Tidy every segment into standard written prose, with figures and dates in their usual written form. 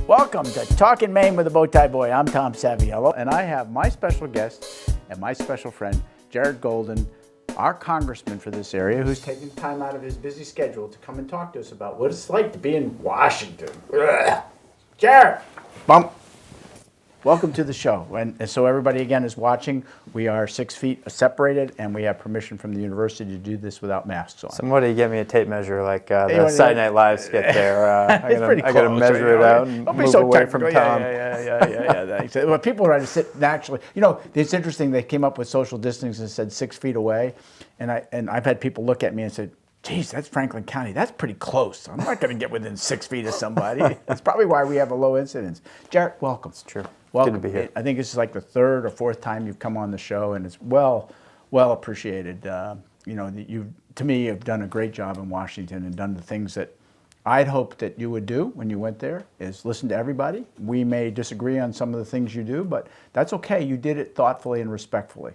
Welcome to Talkin Maine with the Bowtie Boy. I'm Tom Saviello, and I have my special guest and my special friend, Jared Golden, our congressman for this area, who's taking time out of his busy schedule to come and talk to us about what it's like to be in Washington. Ugh. Jared, bump. Welcome to the show. And so everybody again is watching. We are 6 feet separated, and we have permission from the university to do this without masks on. Somebody get me a tape measure like the Saturday Night Live skit there. I got to measure it out and move away from Tom. Yeah. Well, people are to sit naturally. You know, it's interesting. They came up with social distancing and said 6 feet away, and I've had people look at me and said, geez, that's Franklin County. That's pretty close. I'm not going to get within 6 feet of somebody. That's probably why we have a low incidence. Jared, welcome. It's true. Welcome. Good to be here. I think this is like the third or fourth time you've come on the show, and it's well appreciated. To me, you've done a great job in Washington and done the things that I'd hoped that you would do when you went there, is listen to everybody. We may disagree on some of the things you do, but that's okay. You did it thoughtfully and respectfully.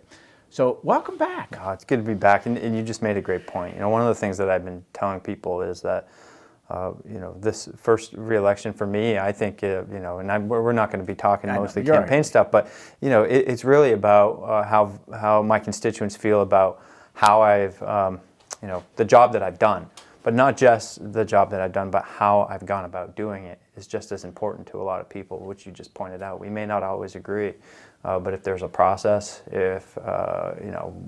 So welcome back. Oh, it's good to be back, and you just made a great point. One of the things that I've been telling people is that, this first re-election for me, I think, we're not going to be talking mostly campaign stuff, but it's really about how my constituents feel about how I've, the job that I've done, but not just the job that I've done, but how I've gone about doing it is just as important to a lot of people, which you just pointed out. We may not always agree. But if there's a process, if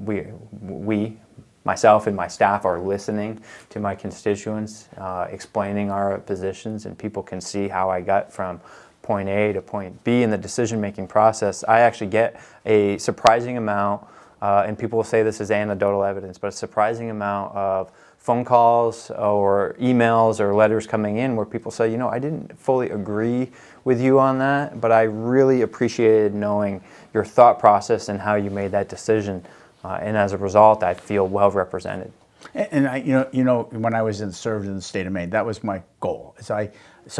we, myself and my staff, are listening to my constituents, explaining our positions, and people can see how I got from point A to point B in the decision-making process, I actually get a surprising amount, and people will say this is anecdotal evidence, but a surprising amount of phone calls or emails or letters coming in where people say, I didn't fully agree with you on that, but I really appreciated knowing your thought process and how you made that decision. And as a result, I feel well represented. And when I was served in the state of Maine, that was my goal. So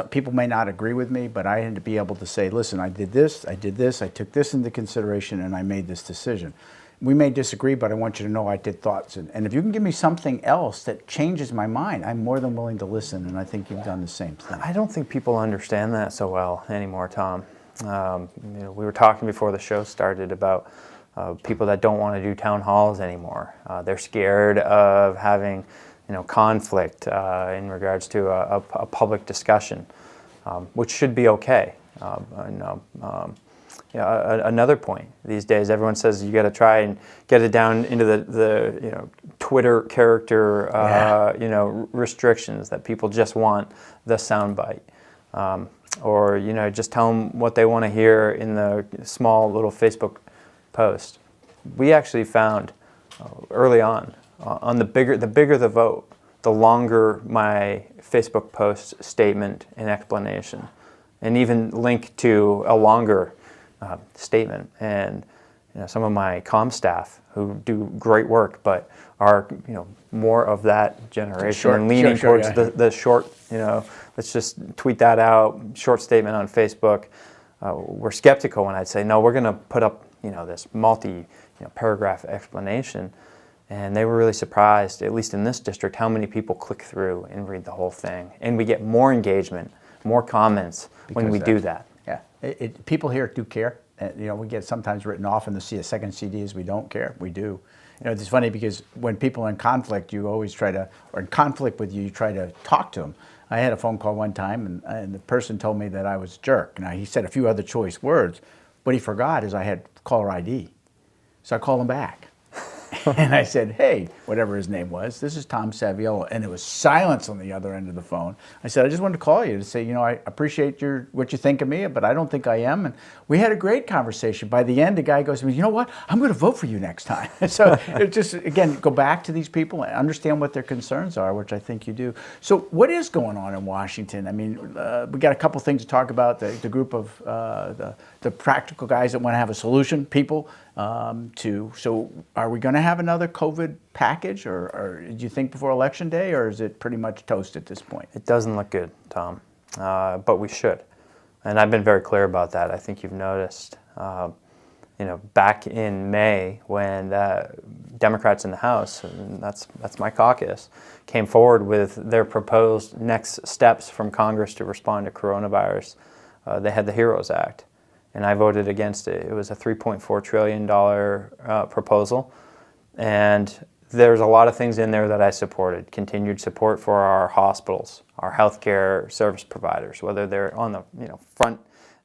people may not agree with me, but I had to be able to say, listen, I did this, I took this into consideration, and I made this decision. We may disagree, but I want you to know I did thoughts. And if you can give me something else that changes my mind, I'm more than willing to listen, and I think you've done the same thing. I don't think people understand that so well anymore, Tom. We were talking before the show started about people that don't want to do town halls anymore. They're scared of having conflict in regards to a public discussion, which should be okay. Another point these days, everyone says you got to try and get it down into the Twitter character restrictions, that people just want the soundbite, or just tell them what they want to hear in the small little Facebook post. We actually found early on the bigger the vote, the longer my Facebook post statement and explanation, and even link to a longer statement. And some of my comm staff who do great work, but are more of that generation and leaning towards the short. Let's just tweet that out, short statement on Facebook. We're skeptical when I'd say, no, we're going to put up this paragraph explanation. And they were really surprised, at least in this district, how many people click through and read the whole thing. And we get more engagement, more comments when we do that. Yeah, people here do care. We get sometimes written off in the second CDs. We don't care. We do. It's funny because when people are in conflict, you always try to, or in conflict with you try to talk to them. I had a phone call one time, and the person told me that I was a jerk. Now, he said a few other choice words. What he forgot is I had caller ID. So I called him back. And I said, hey, whatever his name was, this is Tom Saviello. And there was silence on the other end of the phone. I said, I just wanted to call you to say, I appreciate what you think of me, but I don't think I am. And we had a great conversation. By the end, the guy goes to me, you know what? I'm going to vote for you next time. So it just, again, go back to these people and understand what their concerns are, which I think you do. So what is going on in Washington? I mean, we got a couple things to talk about. The group of the practical guys that want to have a solution, people. So are we going to have another COVID package, or do you think before Election Day, or is it pretty much toast at this point? It doesn't look good, Tom, but we should. And I've been very clear about that. I think you've noticed. Back in May, when Democrats in the House, and that's my caucus, came forward with their proposed next steps from Congress to respond to coronavirus, they had the HEROES Act, and I voted against it. It was a $3.4 trillion proposal, and there's a lot of things in there that I supported. Continued support for our hospitals, our healthcare service providers, whether they're on the front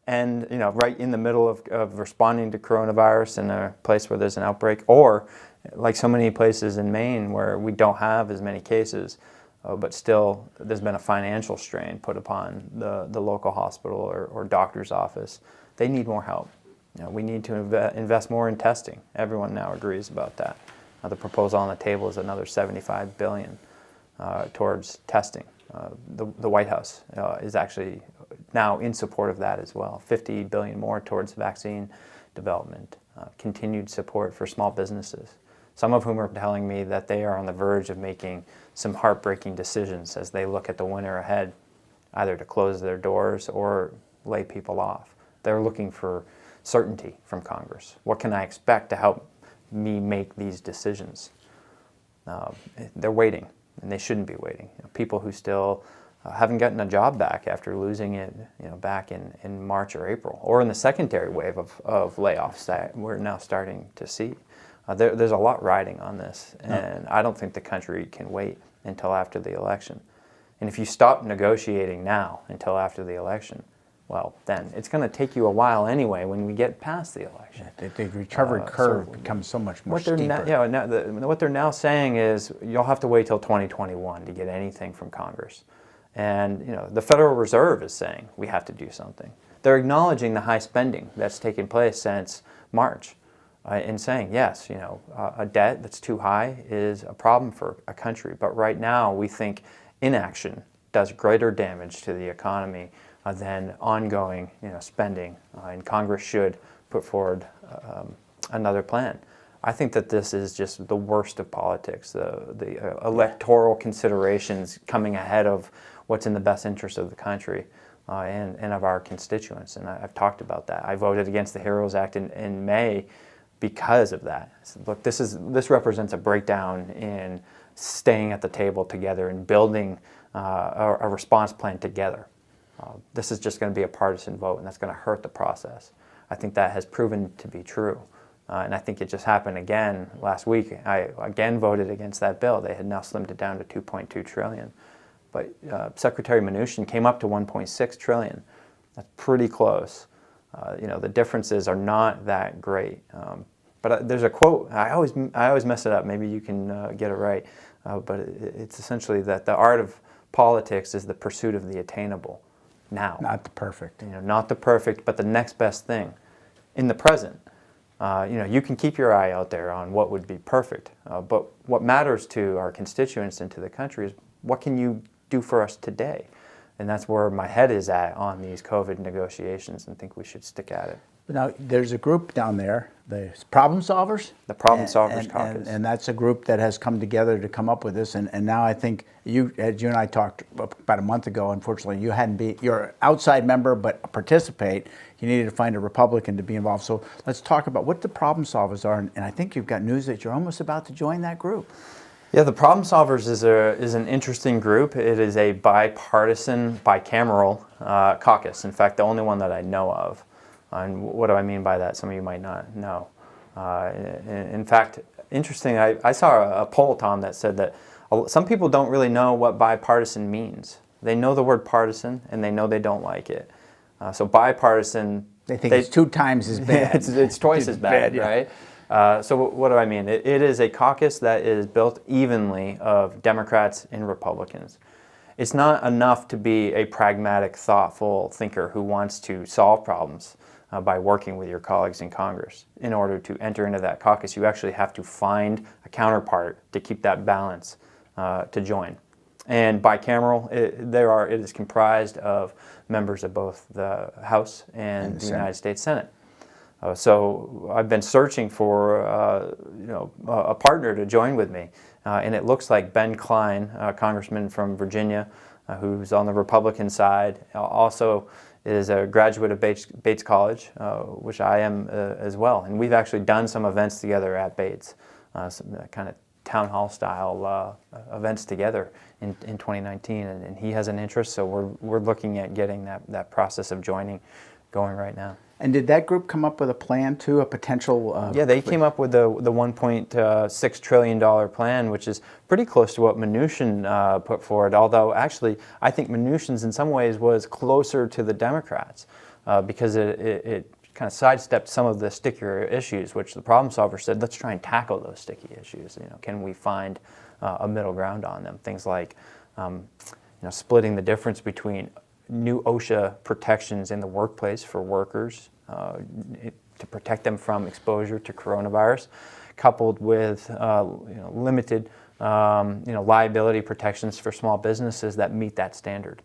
end, right in the middle of responding to coronavirus in a place where there's an outbreak, or like so many places in Maine where we don't have as many cases, but still there's been a financial strain put upon the local hospital or doctor's office. They need more help. We need to invest more in testing. Everyone now agrees about that. The proposal on the table is another $75 billion towards testing. The White House is actually now in support of that as well. $50 billion more towards vaccine development. Continued support for small businesses, some of whom are telling me that they are on the verge of making some heartbreaking decisions as they look at the winter ahead, either to close their doors or lay people off. They're looking for certainty from Congress. What can I expect to help me make these decisions? They're waiting, and they shouldn't be waiting. People who still haven't gotten a job back after losing it back in March or April, or in the secondary wave of layoffs that we're now starting to see. There's a lot riding on this, and I don't think the country can wait until after the election. And if you stop negotiating now until after the election, well, then it's going to take you a while anyway when we get past the election. The recovery curve becomes so much more steeper. What they're now saying is you'll have to wait till 2021 to get anything from Congress. And the Federal Reserve is saying we have to do something. They're acknowledging the high spending that's taken place since March and saying, yes, a debt that's too high is a problem for a country. But right now we think inaction does greater damage to the economy than ongoing spending, and Congress should put forward another plan. I think that this is just the worst of politics, the electoral considerations coming ahead of what's in the best interest of the country and of our constituents, and I've talked about that. I voted against the HEROES Act in May because of that. So, look, this represents a breakdown in staying at the table together and building a response plan together. This is just going to be a partisan vote, and that's going to hurt the process. I think that has proven to be true. And I think it just happened again last week. I again voted against that bill. They had now slimmed it down to $2.2 trillion. But Secretary Mnuchin came up to $1.6 trillion. That's pretty close. The differences are not that great. But there's a quote, I always mess it up, maybe you can get it right. But it's essentially that the art of politics is the pursuit of the attainable. Now. Not the perfect. Not the perfect, but the next best thing in the present. You can keep your eye out there on what would be perfect, but what matters to our constituents and to the country is what can you do for us today? And that's where my head is at on these COVID negotiations, and think we should stick at it. Now, there's a group down there, the Problem Solvers. The Problem Solvers Caucus. And that's a group that has come together to come up with this. And now I think you and I talked about a month ago. Unfortunately, you're an outside member, but participate. You needed to find a Republican to be involved. So let's talk about what the Problem Solvers are. And I think you've got news that you're almost about to join that group. Yeah, the Problem Solvers is an interesting group. It is a bipartisan, bicameral caucus. In fact, the only one that I know of. And what do I mean by that? Some of you might not know. In fact, interesting, I saw a poll, Tom, that said that some people don't really know what bipartisan means. They know the word partisan, and they know they don't like it. So bipartisan... They think it's 2 times as bad. it's twice as bad, yeah. Right? So what do I mean? It is a caucus that is built evenly of Democrats and Republicans. It's not enough to be a pragmatic, thoughtful thinker who wants to solve problems by working with your colleagues in Congress. In order to enter into that caucus, you actually have to find a counterpart to keep that balance to join. And bicameral, it is comprised of members of both the House and the United States Senate. So I've been searching for a partner to join with me, and it looks like Ben Cline, a congressman from Virginia, who's on the Republican side, also is a graduate of Bates College, which I am as well. And we've actually done some events together at Bates, some kind of town hall style events together in 2019, and he has an interest, so we're looking at getting that process of joining going right now. And did that group come up with a plan too, a potential? Yeah, they came up with the $1.6 trillion plan, which is pretty close to what Mnuchin put forward, although actually I think Mnuchin's in some ways was closer to the Democrats because it kind of sidestepped some of the stickier issues, which the problem solver said, let's try and tackle those sticky issues. Can we find a middle ground on them? Things like splitting the difference between new OSHA protections in the workplace for workers to protect them from exposure to coronavirus, coupled with limited liability protections for small businesses that meet that standard,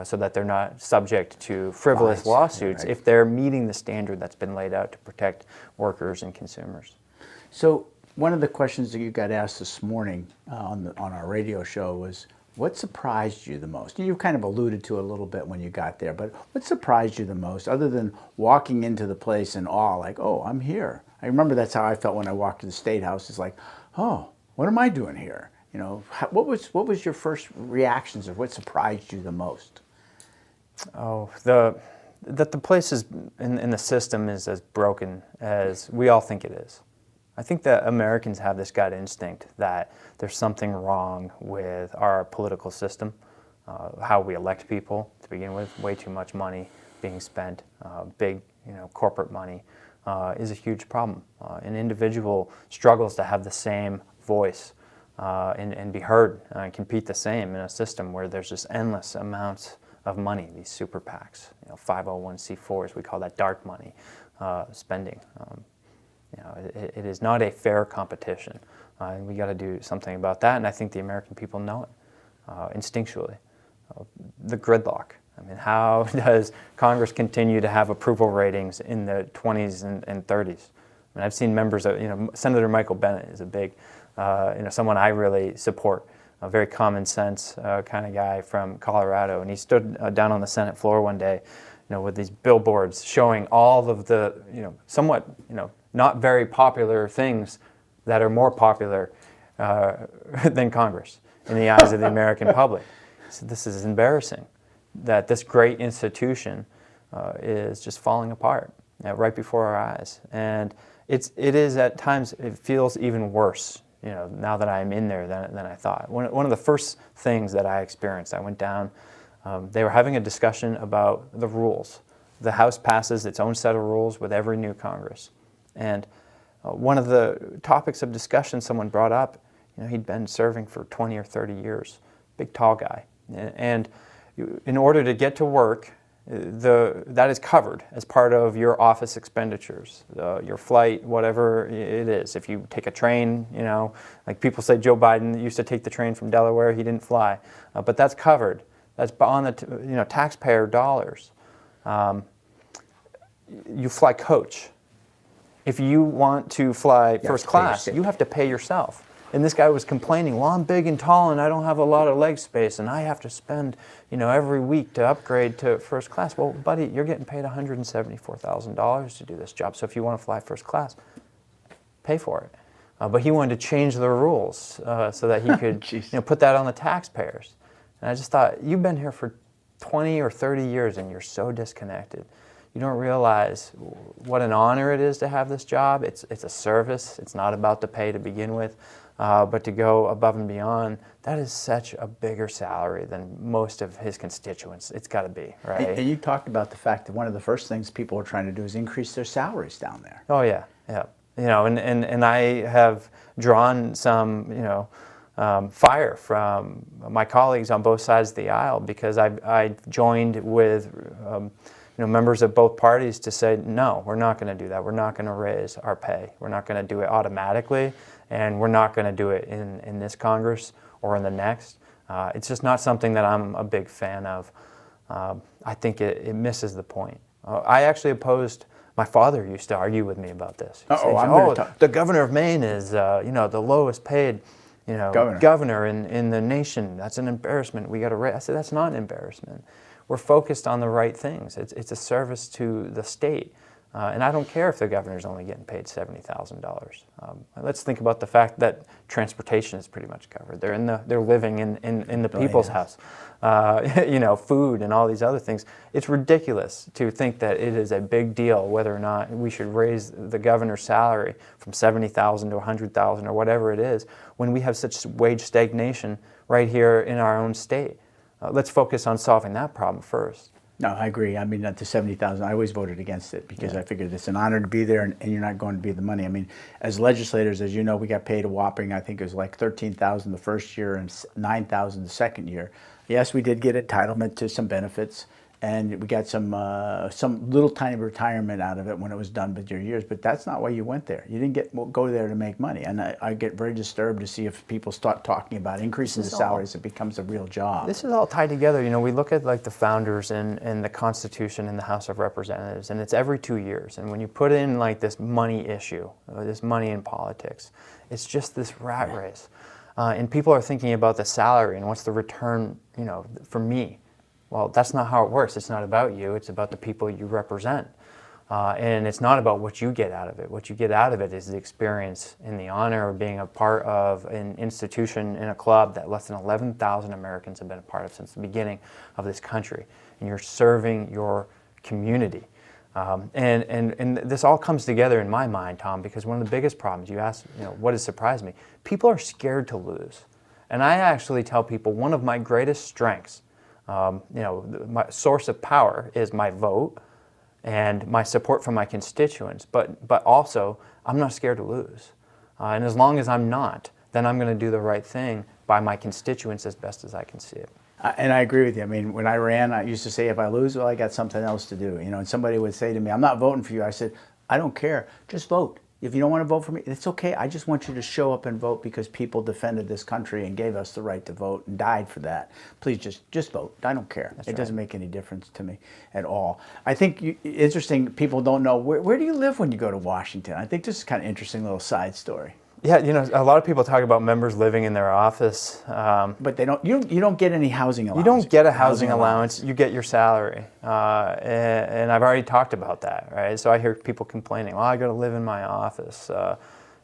so that they're not subject to frivolous Fines, lawsuits right, if they're meeting the standard that's been laid out to protect workers and consumers. So one of the questions that you got asked this morning on our radio show was, what surprised you the most? You kind of alluded to it a little bit when you got there, but what surprised you the most, other than walking into the place in awe, like, oh, I'm here? I remember that's how I felt when I walked to the State House. It's like, oh, what am I doing here? What was your first reactions of what surprised you the most? Oh, that the place is in the system is as broken as we all think it is. I think that Americans have this gut instinct that there's something wrong with our political system, how we elect people to begin with. Way too much money being spent, big corporate money is a huge problem. An individual struggles to have the same voice and be heard and compete the same in a system where there's just endless amounts of money, these super PACs, 501c4s, we call that dark money spending. It is not a fair competition, and we got to do something about that. And I think the American people know it instinctually. The gridlock. I mean, how does Congress continue to have approval ratings in the 20s and 30s? I mean, I've seen members of, Senator Michael Bennet is a big, someone I really support. A very common sense kind of guy from Colorado, and he stood down on the Senate floor one day, with these billboards showing all of the, somewhat, not very popular things that are more popular than Congress in the eyes of the American public. So this is embarrassing that this great institution is just falling apart right before our eyes. And it is at times, it feels even worse, now that I'm in there than I thought. One of the first things that I experienced, I went down, they were having a discussion about the rules. The House passes its own set of rules with every new Congress. And one of the topics of discussion someone brought up, he'd been serving for 20 or 30 years, big tall guy. And in order to get to work, that is covered as part of your office expenditures, your flight, whatever it is. If you take a train, like people say Joe Biden used to take the train from Delaware, he didn't fly. But that's covered. That's on the taxpayer dollars. You fly coach. If you want to fly first class, you have to pay yourself. And this guy was complaining, well, I'm big and tall and I don't have a lot of leg space and I have to spend, every week to upgrade to first class. Well, buddy, you're getting paid $174,000 to do this job. So if you want to fly first class, pay for it. But he wanted to change the rules so that he could put that on the taxpayers. And I just thought, you've been here for 20 or 30 years and you're so disconnected. You don't realize what an honor it is to have this job. It's a service. It's not about the pay to begin with, but to go above and beyond, that is such a bigger salary than most of his constituents. It's got to be, right? And you talked about the fact that one of the first things people are trying to do is increase their salaries down there. Oh, yeah. And I have drawn some, fire from my colleagues on both sides of the aisle because I joined with members of both parties to say, no, we're not going to do that. We're not going to raise our pay. We're not going to do it automatically, and we're not going to do it in this Congress or in the next. It's just not something that I'm a big fan of. I think it misses the point. I actually opposed, my father used to argue with me about this. The governor of Maine is the lowest paid governor in the nation. That's an embarrassment. We got to raise. I said, that's not an embarrassment. We're focused on the right things. It's a service to the state. And I don't care if the governor's only getting paid $70,000. Let's think about the fact that transportation is pretty much covered. They're living in the people's house. Food and all these other things. It's ridiculous to think that it is a big deal whether or not we should raise the governor's salary from $70,000 to $100,000 or whatever it is when we have such wage stagnation right here in our own state. Let's focus on solving that problem first. No, I agree. I mean, not the 70,000. I always voted against it because I figured it's an honor to be there, and you're not going to be the money. I mean, as legislators, as you know, we got paid a whopping, I think it was like 13,000 the first year and 9,000 the second year. Yes, we did get entitlement to some benefits, and we got some little tiny retirement out of it when it was done with your years. But that's not why you went there. You didn't go there to make money. And I get very disturbed to see if people start talking about increasing the salaries, it becomes a real job. This is all tied together. We look at like the founders and the Constitution in the House of Representatives, and it's every 2 years. And when you put in like this money issue, this money in politics, it's just this rat race. And people are thinking about the salary and what's the return, for me. Well, that's not how it works. It's not about you. It's about the people you represent. And it's not about what you get out of it. What you get out of it is the experience and the honor of being a part of an institution in a club that less than 11,000 Americans have been a part of since the beginning of this country. And you're serving your community. And this all comes together in my mind, Tom, because one of the biggest problems, you asked, what has surprised me? People are scared to lose. And I actually tell people one of my greatest strengths, my source of power is my vote and my support from my constituents, but also I'm not scared to lose. And as long as I'm not, then I'm going to do the right thing by my constituents as best as I can see it. And I agree with you. I mean, when I ran, I used to say, if I lose, well, I got something else to do. And somebody would say to me, I'm not voting for you. I said, I don't care. Just vote. If you don't want to vote for me, it's okay. I just want you to show up and vote because people defended this country and gave us the right to vote and died for that. Please just vote. I don't care. It doesn't make any difference to me at all. I think interesting, people don't know, where do you live when you go to Washington? I think this is kind of interesting little side story. Yeah, a lot of people talk about members living in their office. But they don't. You don't get any housing allowance. You don't get a housing allowance. You get your salary. And I've already talked about that, right? So I hear people complaining, well, I got to live in my office,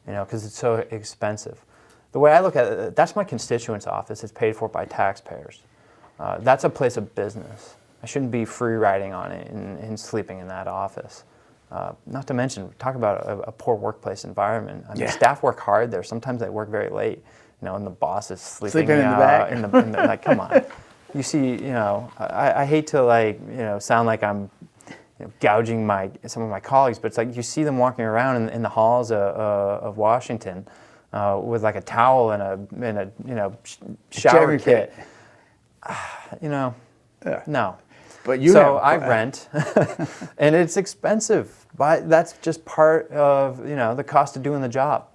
because it's so expensive. The way I look at it, that's my constituent's office. It's paid for by taxpayers. That's a place of business. I shouldn't be free riding on it and sleeping in that office. Not to mention, talk about a poor workplace environment. I mean, staff work hard there. Sometimes they work very late, and the boss is sleeping in the back. Like, come on. You see, I hate to sound like I'm gouging some of my colleagues, but it's like you see them walking around in the halls of Washington with like a towel and a shower kit. No. But I rent, and it's expensive. But that's just part of the cost of doing the job.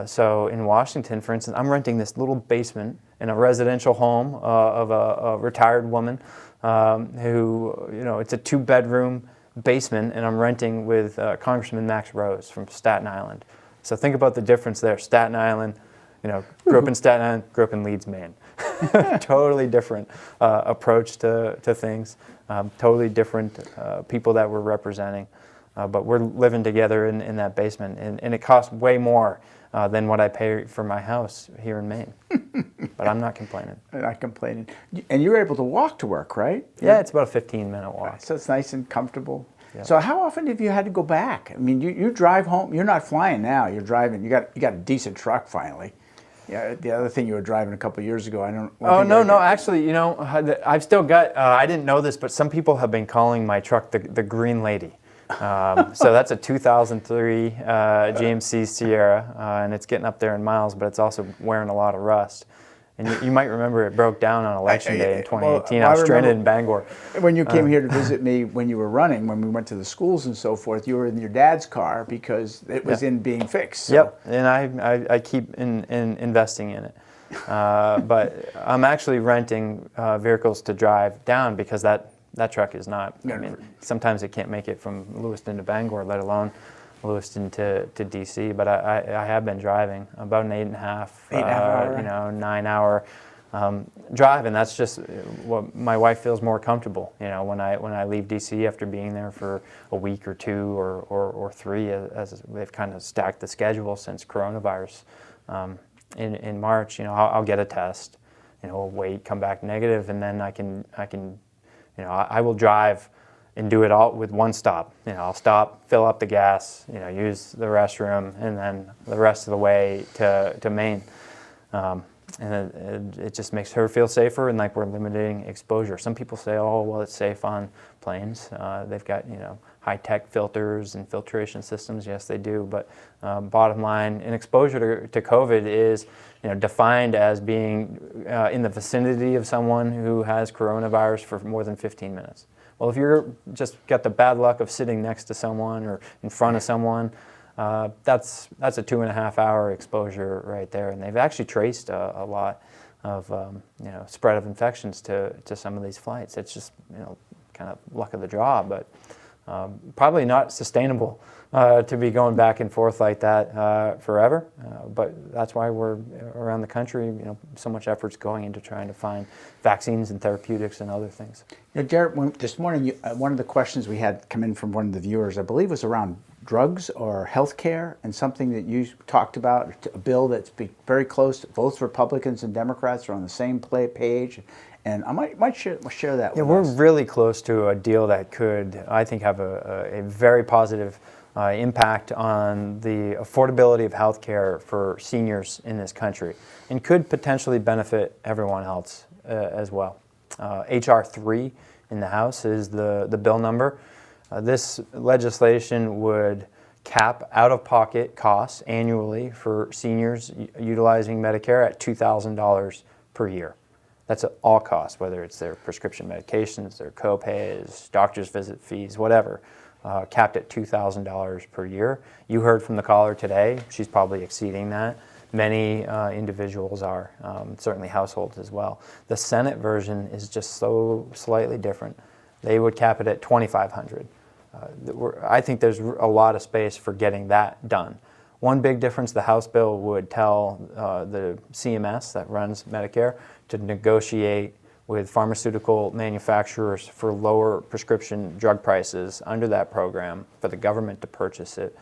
So in Washington, for instance, I'm renting this little basement in a residential home of a retired woman who it's a 2-bedroom basement, and I'm renting with Congressman Max Rose from Staten Island. So think about the difference there. Staten Island, grew up in Staten Island, grew up in Leeds, Maine. Totally different approach to things, totally different people that we're representing, but we're living together in that basement, and it costs way more than what I pay for my house here in Maine. But I'm not complaining. Not complaining. And you're able to walk to work, right? Yeah, it's about a 15-minute walk. So it's nice and comfortable. Yep. So how often have you had to go back? I mean, you drive home. You're not flying now. You're driving. You got a decent truck finally. Yeah, the other thing you were driving a couple of years ago, I don't. Oh no! Actually, I've still got. I didn't know this, but some people have been calling my truck the Green Lady. So that's a 2003 GMC Sierra, and it's getting up there in miles, but it's also wearing a lot of rust. And you might remember it broke down on Election Day in 2018. I was stranded in Bangor. When you came here to visit me when you were running, when we went to the schools and so forth, you were in your dad's car because it was in being fixed. So. Yep, and I keep investing in it. But I'm actually renting vehicles to drive down because that truck is not, sometimes it can't make it from Lewiston to Bangor, let alone Lewiston to DC, but I have been driving about an 8.5 hour, 9 hour drive, and that's just what my wife feels more comfortable. You know, when I leave DC after being there for a week or two or three, as they've kind of stacked the schedule since coronavirus in March. You know, I'll get a test. You know, wait, come back negative, and then I can, you know, I will drive and do it all with one stop. You know, I'll stop, fill up the gas, you know, use the restroom, and then the rest of the way to Maine. And it just makes her feel safer, and like we're limiting exposure. Some people say, oh, well, it's safe on planes. They've got, you know, high-tech filters and filtration systems. Yes, they do. But bottom line, an exposure to COVID is, you know, defined as being in the vicinity of someone who has coronavirus for more than 15 minutes. Well, if you're just got the bad luck of sitting next to someone or in front of someone, that's a 2.5-hour exposure right there. And they've actually traced a lot of you know, spread of infections to some of these flights. It's just, you know, kind of luck of the draw, but probably not sustainable to be going back and forth like that forever. But that's why we're around the country, you know, so much effort's going into trying to find vaccines and therapeutics and other things. You know, Jared, this morning, one of the questions we had come in from one of the viewers, I believe, was around drugs or health care, and something that you talked about, a bill that's very close. Both Republicans and Democrats are on the same page. And I might share that with us. We're really close to a deal that could, I think, have a very positive impact on the affordability of health care for seniors in this country, and could potentially benefit everyone else as well. H.R. 3 in the House is the bill number. This legislation would cap out-of-pocket costs annually for seniors utilizing Medicare at $2,000 per year. That's at all costs, whether it's their prescription medications, their co-pays, doctor's visit fees, whatever, capped at $2,000 per year. You heard from the caller today, she's probably exceeding that. Many individuals are, certainly households as well. The Senate version is just so slightly different. They would cap it at $2,500. I think there's a lot of space for getting that done. One big difference, the House bill would tell the CMS that runs Medicare to negotiate with pharmaceutical manufacturers for lower prescription drug prices under that program for the government to purchase it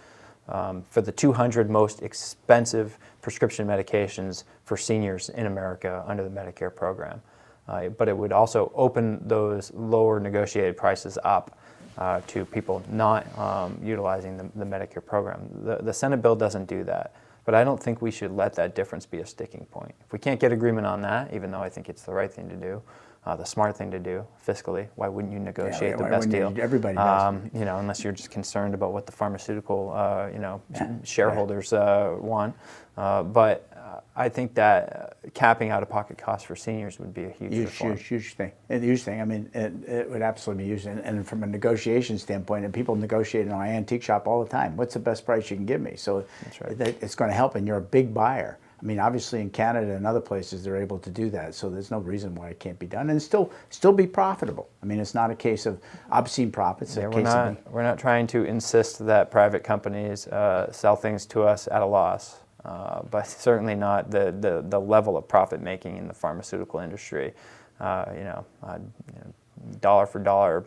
for the 200 most expensive prescription medications for seniors in America under the Medicare program. But it would also open those lower negotiated prices up to people not utilizing the Medicare program. The Senate bill doesn't do that, but I don't think we should let that difference be a sticking point. If we can't get agreement on that, even though I think it's the right thing to do, the smart thing to do fiscally, why wouldn't you negotiate the best deal? Everybody does. You know, unless you're just concerned about what the pharmaceutical, you know, shareholders want. But I think that capping out-of-pocket costs for seniors would be a huge reform. Huge thing. A huge thing. I mean, it would absolutely be huge. And from a negotiation standpoint, and people negotiate in our antique shop all the time. What's the best price you can give me? So that's right. It's going to help, and you're a big buyer. I mean, obviously in Canada and other places, they're able to do that. So there's no reason why it can't be done, and still be profitable. I mean, it's not a case of obscene profits. Yeah, we're not trying to insist that private companies sell things to us at a loss. But certainly not the level of profit making in the pharmaceutical industry. Dollar for dollar,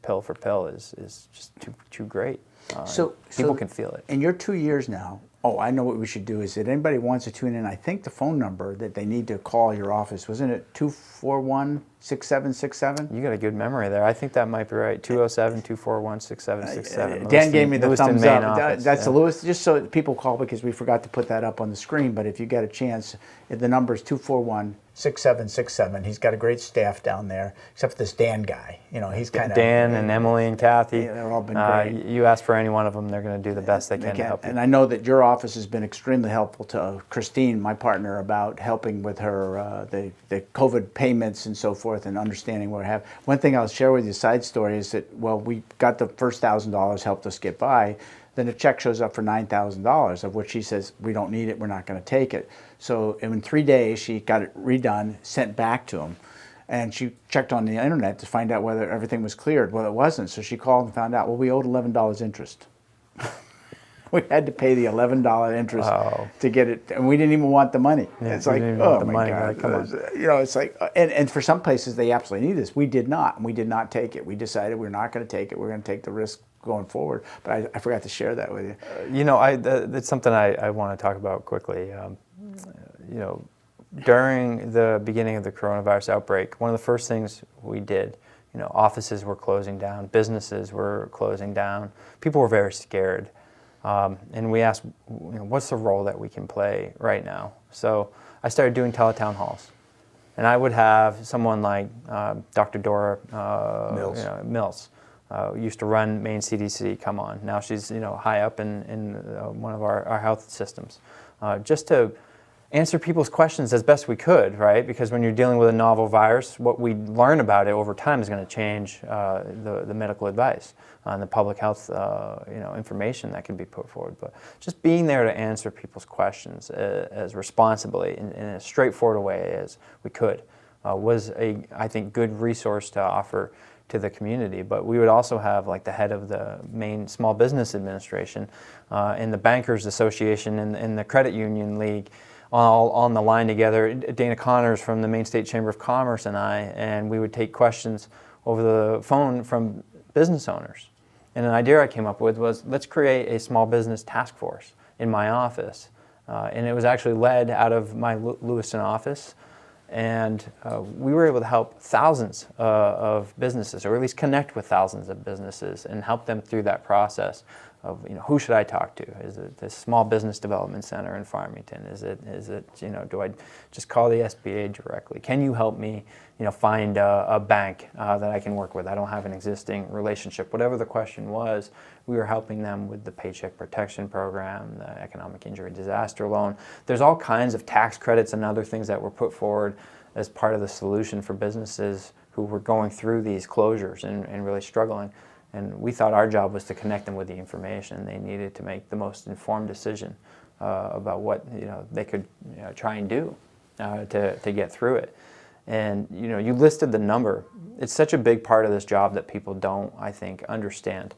pill for pill is just too great. So people can feel it. In your 2 years now, I know what we should do is that anybody wants to tune in, I think the phone number that they need to call your office, wasn't it 241-6767? You got a good memory there. I think that might be right. 207-241-6767. Dan gave me the thumbs Maine up. office. That's the Lewis, just so people call, because we forgot to put that up on the screen. But if you get a chance, the number is 241-6767. He's got a great staff down there, except for this Dan guy. You know, he's kind of Dan and Emily and Kathy. Yeah, they've all been great. You ask for any one of them, they're going to do the best they can to help you. And I know that your office has been extremely helpful to Christine, my partner, about helping with her the COVID payments and so forth, and understanding what I have. One thing I'll share with you, a side story, is that, we got the first $1,000 helped us get by. Then a check shows up for $9,000, of which she says, we don't need it, we're not going to take it. So in 3 days, she got it redone, sent back to him. And she checked on the internet to find out whether everything was cleared. Well, it wasn't. So she called and found out, we owed $11 interest. We had to pay the $11 interest Oh. to get it, and we didn't even want the money. Yeah, It's we like, didn't even want oh the my money, God. like, come on. You know, it's like, and for some places they absolutely need this. We did not. We did not take it. We decided we're not going to take it. We're going to take the risk going forward. But I forgot to share that with you. You know, that's something I want to talk about quickly. You know, during the beginning of the coronavirus outbreak, one of the first things we did, you know, offices were closing down, businesses were closing down, people were very scared. And we asked, you know, what's the role that we can play right now? So I started doing teletown halls. And I would have someone like Dr. Dora Mills. You know, Mills. Used to run Maine CDC, come on. Now she's, you know, high up in one of our health systems. Just to answer people's questions as best we could, right? Because when you're dealing with a novel virus, what we learn about it over time is going to change the medical advice and the public health you know, information that can be put forward. But just being there to answer people's questions as responsibly in as straightforward a way as we could was I think, good resource to offer to the community. But we would also have like the head of the Maine Small Business Administration and the Bankers Association and the Credit Union League all on the line together, Dana Connors from the Maine State Chamber of Commerce and we would take questions over the phone from business owners. And an idea I came up with was, let's create a small business task force in my office. And it was actually led out of my Lewiston office. And we were able to help thousands of businesses, or at least connect with thousands of businesses and help them through that process of, you know, who should I talk to? Is it the Small Business Development Center in Farmington? Is it you know, do I just call the SBA directly? Can you help me, you know, find a bank that I can work with? I don't have an existing relationship. Whatever the question was, we were helping them with the Paycheck Protection Program, the Economic Injury Disaster Loan. There's all kinds of tax credits and other things that were put forward as part of the solution for businesses who were going through these closures and really struggling. And we thought our job was to connect them with the information they needed to make the most informed decision about what, you know, they could, you know, try and do to get through it. And, you know, you listed the number. It's such a big part of this job that people don't, I think, understand.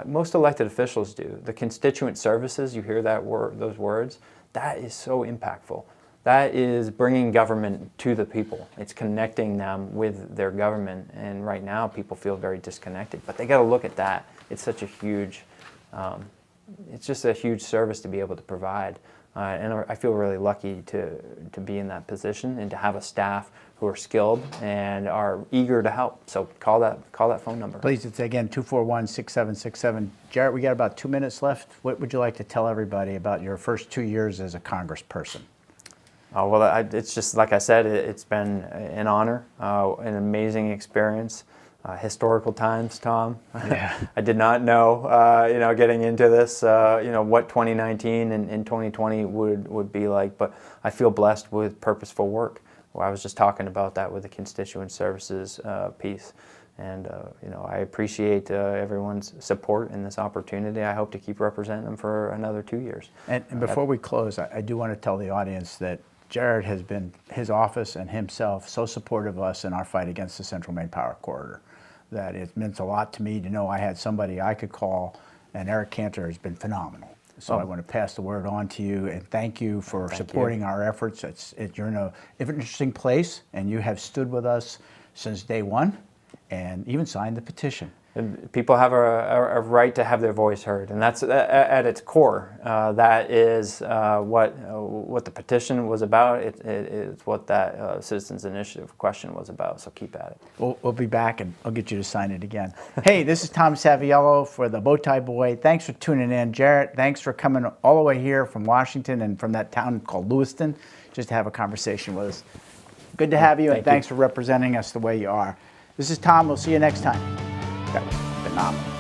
Most elected officials do. The constituent services, you hear that word, those words, that is so impactful. That is bringing government to the people. It's connecting them with their government. And right now, people feel very disconnected. But they got to look at that. It's such a huge, it's just a huge service to be able to provide. And I feel really lucky to be in that position and to have a staff who are skilled and are eager to help. So call that phone number. Please, it's again 241-6767. Jared, we got about 2 minutes left. What would you like to tell everybody about your first 2 years as a congressperson? Well, it's just like I said, it's been an honor, an amazing experience, historical times, Tom. Yeah. I did not know, you know, getting into this, you know, what 2019 and 2020 would be like, but I feel blessed with purposeful work. Well, I was just talking about that with the constituent services piece. And, you know, I appreciate everyone's support in this opportunity. I hope to keep representing them for another 2 years. And before we close, I do want to tell the audience that Jared has been, his office and himself, so supportive of us in our fight against the Central Maine Power Corridor that it meant a lot to me to know I had somebody I could call, and Eric Cantor has been phenomenal. So I want to pass the word on to you and thank you for supporting our efforts. You're in an interesting place, and you have stood with us since day one and even signed the petition. And people have a right to have their voice heard, and that's at its core. That is what the petition was about. It's what that Citizens Initiative question was about, so keep at it. We'll be back, and I'll get you to sign it again. Hey, this is Tom Saviello for the Bowtie Boy. Thanks for tuning in. Jared, thanks for coming all the way here from Washington and from that town called Lewiston just to have a conversation with us. Good to have you, and thanks for representing us the way you are. This is Tom. We'll see you next time. That was phenomenal.